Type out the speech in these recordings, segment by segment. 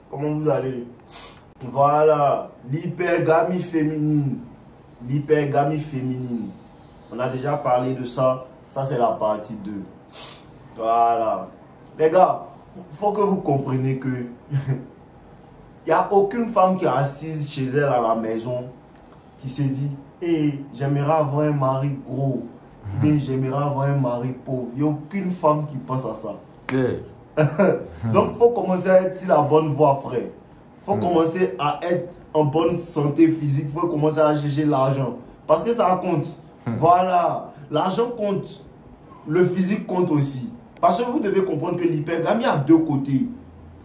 Comment vous allez? Voilà, l'hypergamie féminine. L'hypergamie féminine. On a déjà parlé de ça. Ça, c'est la partie 2. Voilà. Les gars, il faut que vous compreniez que il n'y a aucune femme qui est assise chez elle à la maison qui se dit hey, j'aimerais avoir un mari gros. Mais j'aimerais avoir un mari pauvre. Il n'y a aucune femme qui pense à ça. Donc, il faut commencer à être sur la bonne voie, frère. Il faut commencer à être en bonne santé physique. Il faut commencer à chercher l'argent. Parce que ça compte. Voilà. L'argent compte. Le physique compte aussi. Parce que vous devez comprendre que l'hypergamie a deux côtés.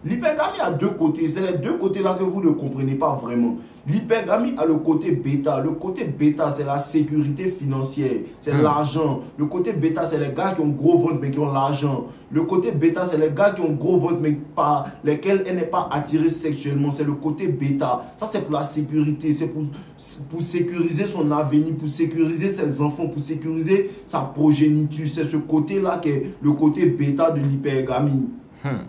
L'hypergamie a deux côtés. C'est les deux côtés-là que vous ne comprenez pas vraiment. L'hypergamie a le côté bêta. Le côté bêta, c'est la sécurité financière. C'est l'argent. Le côté bêta, c'est les gars qui ont gros ventre mais qui ont l'argent. Le côté bêta, c'est les gars qui ont gros ventre mais par lesquels elle n'est pas attirée sexuellement. C'est le côté bêta. Ça, c'est pour la sécurité. C'est pour sécuriser son avenir, pour sécuriser ses enfants, pour sécuriser sa progéniture. C'est ce côté-là qui est le côté bêta de l'hypergamie.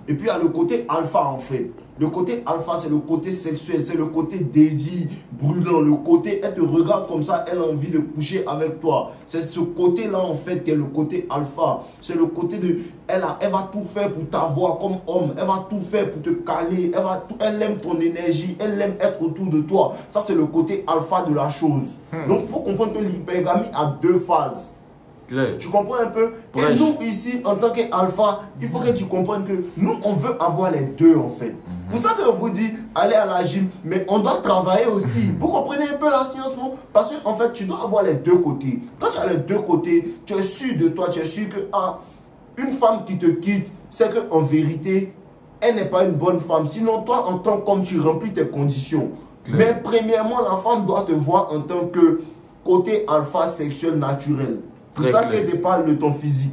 Et puis il y a le côté alpha en fait. Le côté alpha, c'est le côté sexuel, c'est le côté désir brûlant. Le côté, elle te regarde comme ça, elle a envie de coucher avec toi. C'est ce côté-là en fait qui est le côté alpha. C'est le côté de, elle va tout faire pour t'avoir comme homme. Elle va tout faire pour te caler. Elle aime ton énergie, elle aime être autour de toi. Ça c'est le côté alpha de la chose. Donc il faut comprendre que l'hypergamie a deux phases. Tu comprends un peu? Et nous ici, en tant qu'alpha, il faut que tu comprennes que nous, on veut avoir les deux en fait. Pour ça que je vous dis, allez à la gym, mais on doit travailler aussi. Vous comprenez un peu la science, non? Parce qu'en fait, tu dois avoir les deux côtés. Quand tu as les deux côtés, tu es sûr de toi, tu es sûr que une femme qui te quitte, c'est qu'en vérité, elle n'est pas une bonne femme. Sinon, toi, en tant qu'homme, tu remplis tes conditions. Mais premièrement, la femme doit te voir en tant que côté alpha sexuel naturel. C'est pour ça que je te parle de ton physique.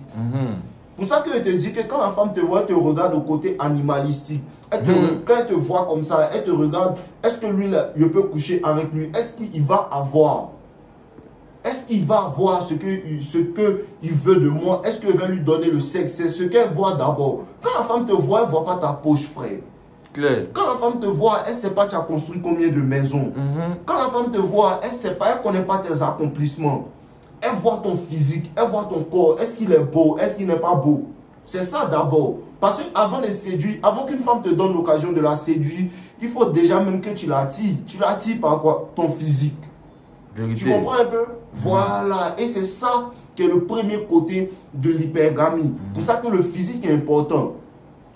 Pour ça que je te dis que quand la femme te voit, elle te regarde au côté animalistique. Quand elle te voit comme ça, elle te regarde. Est-ce que lui, là, je peux coucher avec lui? Est-ce qu'il va avoir? Est-ce qu'il va avoir ce qu'il veut de moi? Est-ce que je vais lui donner le sexe? C'est ce qu'elle voit d'abord. Quand la femme te voit, elle ne voit pas ta poche, frère. Quand la femme te voit, elle ne sait pas tu as construit combien de maisons. Quand la femme te voit, elle ne sait pas, elle ne connaît pas tes accomplissements. Elle voit ton physique, elle voit ton corps. Est-ce qu'il est beau? Est-ce qu'il n'est pas beau? C'est ça d'abord. Parce qu'avant de séduire, avant qu'une femme te donne l'occasion de la séduire, il faut déjà même que tu l'attires. Tu l'attires par quoi? Ton physique. Vérité. Tu comprends un peu? Voilà. Et c'est ça qui est le premier côté de l'hypergamie. Pour ça que le physique est important.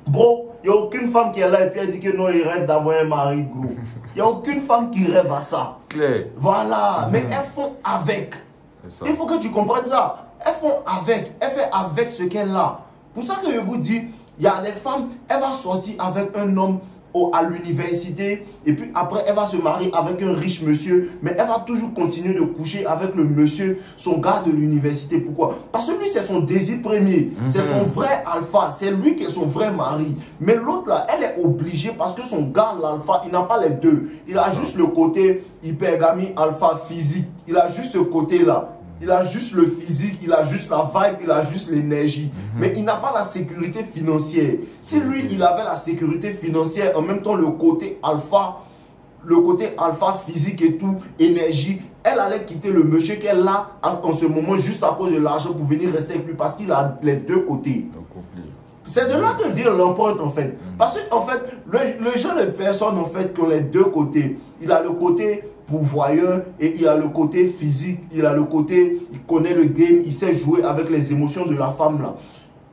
Bro, il n'y a aucune femme qui est là et puis elle dit que non, il rêve d'avoir un mari gros. Il n'y a aucune femme qui rêve à ça. Voilà. Mais elles font avec. Il faut que tu comprennes ça. Elles font avec. Elle fait avec ce qu'elle a. Pour ça que je vous dis, il y a des femmes, elle va sortir avec un homme à l'université et puis après elle va se marier avec un riche monsieur, mais elle va toujours continuer de coucher avec le monsieur, son gars de l'université. Pourquoi? Parce que lui c'est son désir premier, c'est son vrai alpha, c'est lui qui est son vrai mari. Mais l'autre là, elle est obligée parce que son gars l'alpha, il n'a pas les deux. Il a juste le côté hypergamie alpha physique, il a juste ce côté là. Il a juste le physique, il a juste la vibe, il a juste l'énergie. Mais il n'a pas la sécurité financière. Si lui, il avait la sécurité financière, en même temps le côté alpha physique et tout, énergie, elle allait quitter le monsieur qu'elle a en ce moment juste à cause de l'argent pour venir rester avec lui parce qu'il a les deux côtés. C'est de là que vient l'empreinte en fait. Parce que en fait, le genre de personnes en fait qui ont les deux côtés, il a le côté pourvoyeur et il a le côté physique, il a le côté, il connaît le game, il sait jouer avec les émotions de la femme là.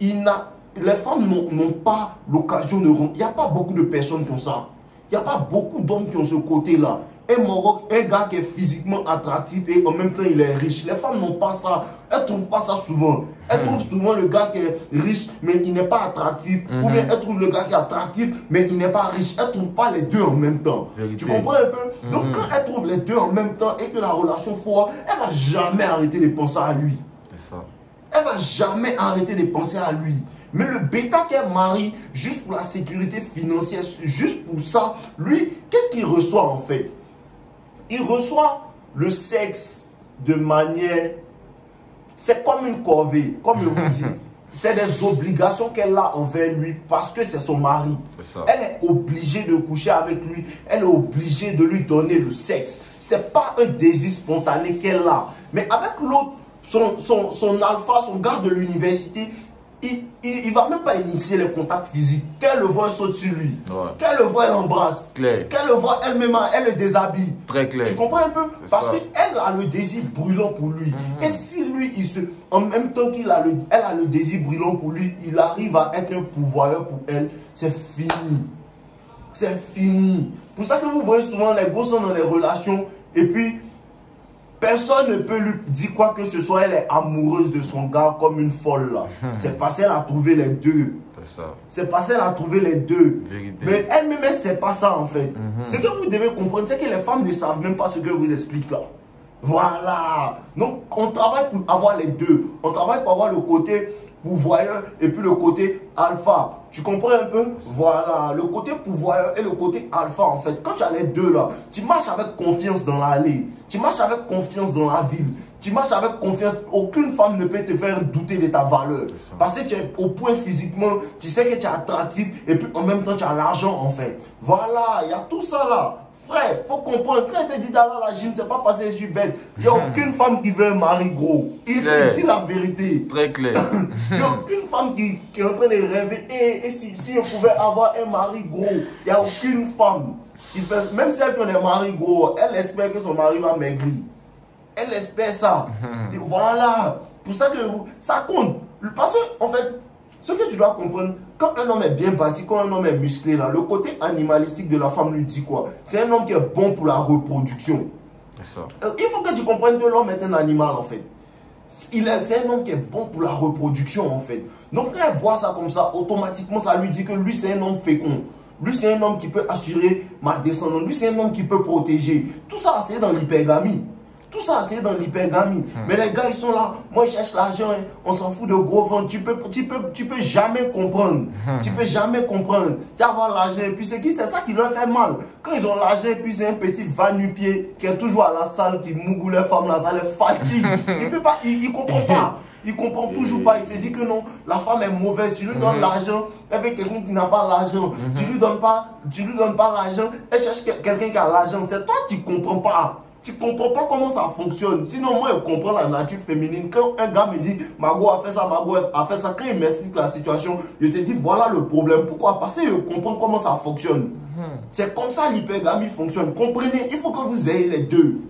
Les femmes n'ont pas l'occasion de rentrer. Il n'y a pas beaucoup de personnes qui ont ça. Il n'y a pas beaucoup d'hommes qui ont ce côté là. Un gars qui est physiquement attractif et en même temps il est riche. Les femmes n'ont pas ça. Elles ne trouvent pas ça souvent. Elles trouvent souvent le gars qui est riche mais il n'est pas attractif. Ou bien elles trouvent le gars qui est attractif mais il n'est pas riche. Elles ne trouvent pas les deux en même temps. Tu comprends un peu? Donc quand elles trouvent les deux en même temps et que la relation foire, elle ne va jamais arrêter de penser à lui. C'est ça. Elle ne va jamais arrêter de penser à lui. Mais le bêta qu'elle marie, juste pour la sécurité financière, juste pour ça, lui, qu'est-ce qu'il reçoit en fait? Il reçoit le sexe de manière... C'est comme une corvée, comme je vous dis. c'est des obligations qu'elle a envers lui parce que c'est son mari. Elle est obligée de coucher avec lui. Elle est obligée de lui donner le sexe. C'est pas un désir spontané qu'elle a. Mais avec l'autre, son alpha, son gars de l'université, il va même pas initier les contacts physiques. Qu'elle le voit, elle saute sur lui. Qu'elle le voit, elle l'embrasse. Qu'elle le voit, elle-même, elle le déshabille. Très clair. Tu comprends un peu? Parce qu'elle a le désir brûlant pour lui. Et si lui, en même temps qu'elle a le désir brûlant pour lui, il arrive à être un pourvoyeur pour elle, c'est fini. C'est fini. Pour ça que vous voyez souvent les gosses sont dans les relations et puis personne ne peut lui dire quoi que ce soit. Elle est amoureuse de son gars comme une folle là. C'est parce qu'elle a trouvé les deux. C'est parce qu'elle a trouvé les deux. Vérité. Mais elle-même, elle ne sait pas ça en fait. Ce que vous devez comprendre, c'est que les femmes ne savent même pas ce que je vous explique là. Voilà. Donc, on travaille pour avoir les deux. On travaille pour avoir le côté pourvoyeur et puis le côté alpha. Tu comprends un peu? Voilà. Le côté pourvoyeur et le côté alpha en fait. Quand tu as les deux là, tu marches avec confiance dans l'allée. Tu marches avec confiance dans la ville. Tu marches avec confiance. Aucune femme ne peut te faire douter de ta valeur. Parce que tu es au point physiquement. Tu sais que tu es attractif et puis en même temps tu as l'argent en fait. Voilà. Il y a tout ça là. Frère, faut comprendre, quand elle te dit d'aller à la gym, c'est pas parce que je suis bête. Il n'y a aucune femme qui veut un mari gros. Il te dit la vérité. Très clair. Il n'y a aucune femme qui est en train de rêver. Et si je pouvais avoir un mari gros, il n'y a aucune femme qui fait, même si elle peut un mari gros, elle espère que son mari va maigrir. Elle espère ça. Et voilà. Pour ça que ça compte. Parce que, en fait, ce que tu dois comprendre, quand un homme est bien bâti, quand un homme est musclé, là, le côté animalistique de la femme lui dit quoi? C'est un homme qui est bon pour la reproduction. Ça. Il faut que tu comprennes que l'homme est un animal en fait. C'est un homme qui est bon pour la reproduction en fait. Donc quand elle voit ça comme ça, automatiquement ça lui dit que lui c'est un homme fécond. Lui c'est un homme qui peut assurer ma descendance. Lui c'est un homme qui peut protéger. Tout ça c'est dans l'hypergamie. Tout ça, c'est dans l'hypergamie. Mais les gars, ils sont là. Moi, ils cherchent l'argent. Hein. On s'en fout de gros ventre. Tu peux jamais comprendre. Tu peux jamais comprendre. Tu vas avoir l'argent. Et puis, c'est ça qui leur fait mal. Quand ils ont l'argent, et puis c'est un petit va-nu-pied qui est toujours à la salle, qui mougoule les femmes là, ça les fatigue. Il comprend pas. Il comprend toujours pas. Il se dit que non, la femme est mauvaise. Tu lui donnes l'argent avec quelqu'un qui n'a pas l'argent. Tu lui donnes pas l'argent. Elle cherche quelqu'un qui a l'argent. C'est toi qui comprends pas. Tu ne comprends pas comment ça fonctionne. Sinon, moi, je comprends la nature féminine. Quand un gars me dit, Margot a fait ça, Margot a fait ça, quand il m'explique la situation, je te dis, voilà le problème. Pourquoi? Parce que je comprends comment ça fonctionne. C'est comme ça l'hypergamie fonctionne. Comprenez, il faut que vous ayez les deux.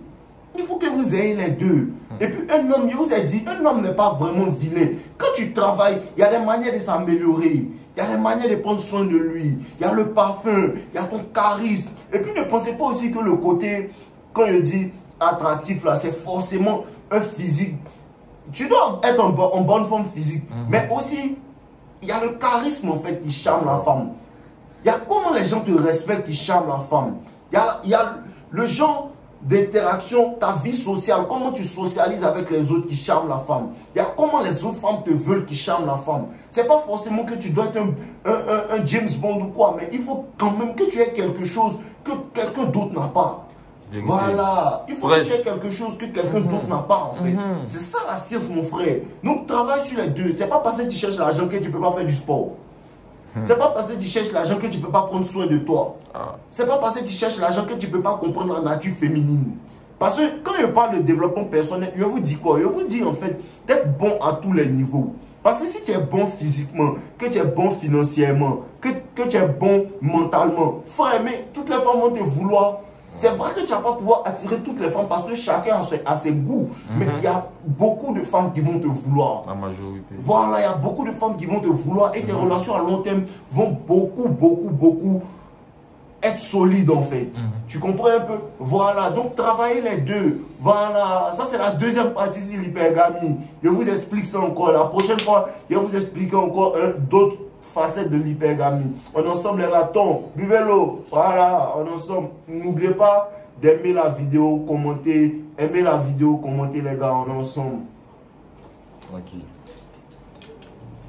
Il faut que vous ayez les deux. Et puis, un homme, je vous ai dit, un homme n'est pas vraiment vilain. Quand tu travailles, il y a des manières de s'améliorer. Il y a des manières de prendre soin de lui. Il y a le parfum, il y a ton charisme. Et puis, ne pensez pas aussi que le côté... Quand je dis attractif, là, c'est forcément un physique. Tu dois être en bonne forme physique. Mais aussi, il y a le charisme, en fait, qui charme la femme. Il y a comment les gens te respectent qui charme la femme. Il y a le genre d'interaction, ta vie sociale, comment tu socialises avec les autres qui charme la femme. Il y a comment les autres femmes te veulent qui charme la femme. C'est pas forcément que tu dois être un James Bond ou quoi, mais il faut quand même que tu aies quelque chose que quelqu'un d'autre n'a pas. Voilà, il faut que tu aies quelque chose que quelqu'un d'autre n'a pas en fait. C'est ça la science mon frère. Donc travaille sur les deux. C'est pas parce que tu cherches l'argent que tu peux pas faire du sport. C'est pas parce que tu cherches l'argent que tu peux pas prendre soin de toi. C'est pas parce que tu cherches l'argent que tu peux pas comprendre la nature féminine. Parce que quand je parle de développement personnel, je vous dis quoi? Je vous dis en fait d'être bon à tous les niveaux. Parce que si tu es bon physiquement, que tu es bon financièrement, que tu es bon mentalement, frère, mais toutes les femmes vont te vouloir. C'est vrai que tu ne vas pas pouvoir attirer toutes les femmes parce que chacun a ses goûts. Mais il y a beaucoup de femmes qui vont te vouloir. La majorité. Voilà, il y a beaucoup de femmes qui vont te vouloir et tes relations à long terme vont beaucoup être solides en fait. Tu comprends un peu? Voilà, donc travaillez les deux. Voilà, ça c'est la deuxième partie sur l'hypergamie. Je vous explique ça encore. La prochaine fois, je vais vous expliquer encore d'autres facettes de l'hypergamie. On est ensemble les ratons, buvez l'eau, voilà, on est ensemble. N'oubliez pas d'aimer la vidéo, commenter, aimer la vidéo, commenter les gars, on est ensemble. Tranquille.